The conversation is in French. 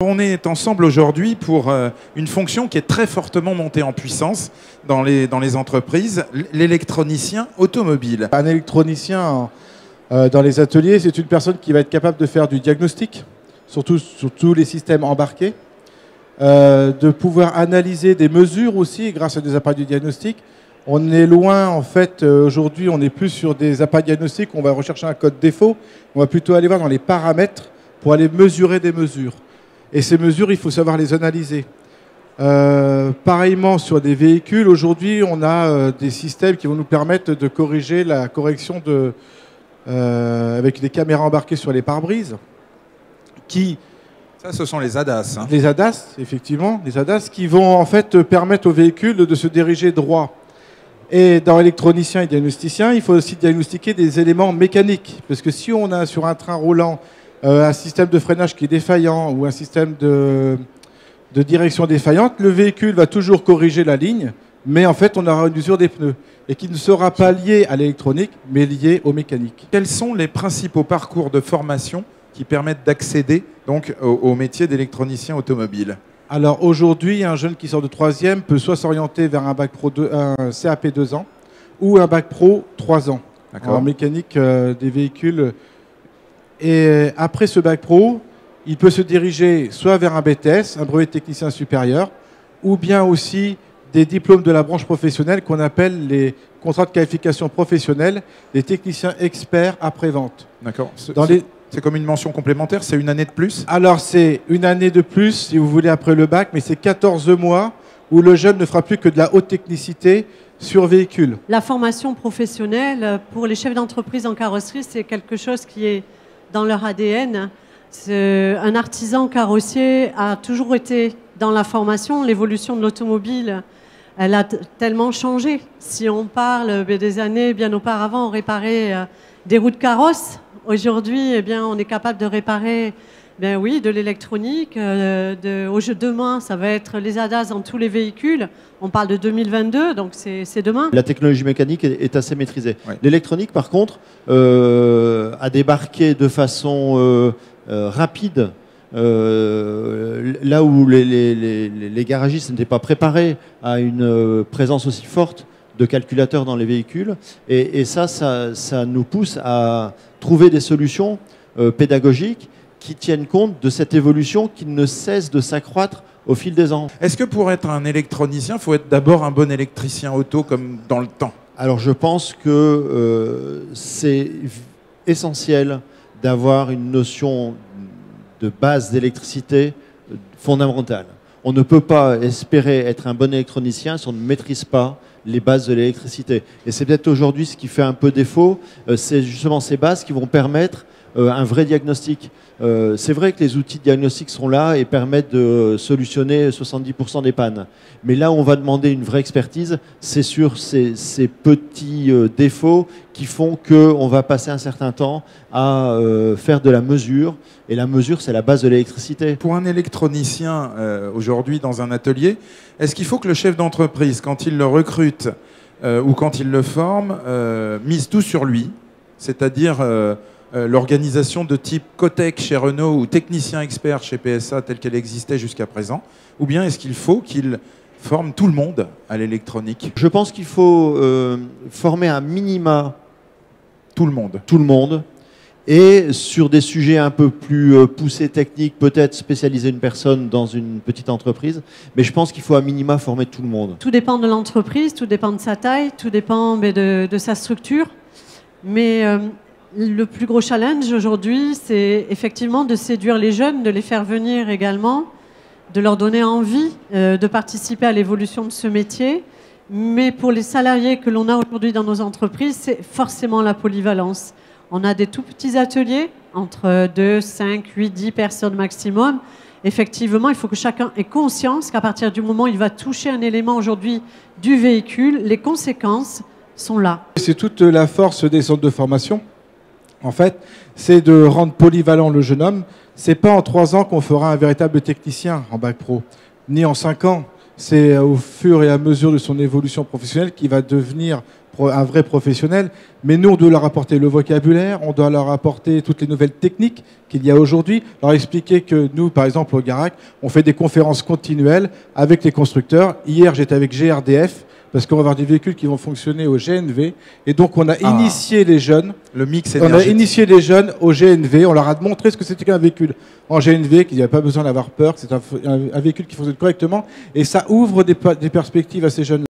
On est ensemble aujourd'hui pour une fonction qui est très fortement montée en puissance dans les entreprises, l'électronicien automobile. Un électronicien dans les ateliers, c'est une personne qui va être capable de faire du diagnostic, surtout sur tous les systèmes embarqués, de pouvoir analyser des mesures aussi grâce à des appareils de diagnostic. On est loin, en fait, aujourd'hui, on n'est plus sur des appareils diagnostiques, on va rechercher un code défaut, on va plutôt aller voir dans les paramètres pour aller mesurer des mesures. Et ces mesures, il faut savoir les analyser. Pareillement, sur des véhicules, aujourd'hui, on a des systèmes qui vont nous permettre de corriger la correction avec des caméras embarquées sur les pare-brises. Ça, ce sont les ADAS. Hein. Les ADAS, effectivement, les ADAS qui vont en fait permettre aux véhicules de se diriger droit. Et dans électronicien et diagnosticien, il faut aussi diagnostiquer des éléments mécaniques. Parce que si on a sur un train roulant un système de freinage qui est défaillant ou un système de direction défaillante, le véhicule va toujours corriger la ligne, mais en fait on aura une usure des pneus et qui ne sera pas lié à l'électronique, mais lié aux mécaniques. Quels sont les principaux parcours de formation qui permettent d'accéder donc au métier d'électronicien automobile? Alors aujourd'hui, un jeune qui sort de 3e peut soit s'orienter vers un bac pro un CAP 2 ans ou un bac pro 3 ans en mécanique des véhicules. Et après ce bac pro, il peut se diriger soit vers un BTS, un brevet de technicien supérieur, ou bien aussi des diplômes de la branche professionnelle qu'on appelle les contrats de qualification professionnelle des techniciens experts après-vente. D'accord. C'est comme une mention complémentaire, c'est une année de plus? Alors c'est une année de plus, si vous voulez, après le bac, mais c'est 14 mois où le jeune ne fera plus que de la haute technicité sur véhicule. La formation professionnelle pour les chefs d'entreprise en carrosserie, c'est quelque chose qui est dans leur ADN. Un artisan carrossier a toujours été dans la formation. L'évolution de l'automobile, elle a tellement changé. Si on parle des années bien auparavant, on réparait des roues de carrosse. Aujourd'hui, eh bien, on est capable de réparer oui, de l'électronique. Demain, ça va être les ADAS dans tous les véhicules. On parle de 2022, donc c'est demain. La technologie mécanique est assez maîtrisée. Oui. L'électronique, par contre, a débarqué de façon rapide. Là où les garagistes n'étaient pas préparés à une présence aussi forte de calculateurs dans les véhicules. Et ça nous pousse à trouver des solutions pédagogiques qui tiennent compte de cette évolution qui ne cesse de s'accroître au fil des ans. Est-ce que pour être un électronicien, il faut être d'abord un bon électricien auto comme dans le temps? Alors je pense que c'est essentiel d'avoir une notion de base d'électricité fondamentale. On ne peut pas espérer être un bon électronicien si on ne maîtrise pas les bases de l'électricité. Et c'est peut-être aujourd'hui ce qui fait un peu défaut, c'est justement ces bases qui vont permettre un vrai diagnostic. C'est vrai que les outils de diagnostic sont là et permettent de solutionner 70% des pannes. Mais là où on va demander une vraie expertise, c'est sur ces petits défauts qui font qu'on va passer un certain temps à faire de la mesure. Et la mesure, c'est la base de l'électricité. Pour un électronicien aujourd'hui dans un atelier, est-ce qu'il faut que le chef d'entreprise, quand il le recrute ou quand il le forme, mise tout sur lui, c'est-à-dire l'organisation de type Cotec chez Renault ou technicien expert chez PSA telle qu'elle existait jusqu'à présent, ou bien est-ce qu'il faut qu'il forme tout le monde à l'électronique? Je pense qu'il faut former un minima tout le monde. Tout le monde. Et sur des sujets un peu plus poussés techniques, peut-être spécialiser une personne dans une petite entreprise. Mais je pense qu'il faut à minima former tout le monde. Tout dépend de l'entreprise, tout dépend de sa taille, tout dépend de sa structure. Mais le plus gros challenge aujourd'hui, c'est effectivement de séduire les jeunes, de les faire venir également, de leur donner envie de participer à l'évolution de ce métier. Mais pour les salariés que l'on a aujourd'hui dans nos entreprises, c'est forcément la polyvalence. On a des tout petits ateliers, entre 2, 5, 8, 10 personnes maximum. Effectivement, il faut que chacun ait conscience qu'à partir du moment où il va toucher un élément aujourd'hui du véhicule, les conséquences sont là. C'est toute la force des centres de formation. En fait, c'est de rendre polyvalent le jeune homme. C'est pas en 3 ans qu'on fera un véritable technicien en bac pro, ni en 5 ans. c'est au fur et à mesure de son évolution professionnelle qu'il va devenir un vrai professionnel. Mais nous, on doit leur apporter le vocabulaire, on doit leur apporter toutes les nouvelles techniques qu'il y a aujourd'hui, leur expliquer que nous, par exemple, au Garac, on fait des conférences continuelles avec les constructeurs. Hier, j'étais avec GRDF, parce qu'on va avoir des véhicules qui vont fonctionner au GNV. Et donc, on a initié les jeunes. Le mix énergétique. On a initié les jeunes au GNV. On leur a montré ce que c'était qu'un véhicule en GNV, qu'il n'y avait pas besoin d'avoir peur, que c'est un véhicule qui fonctionne correctement. Et ça ouvre des perspectives à ces jeunes.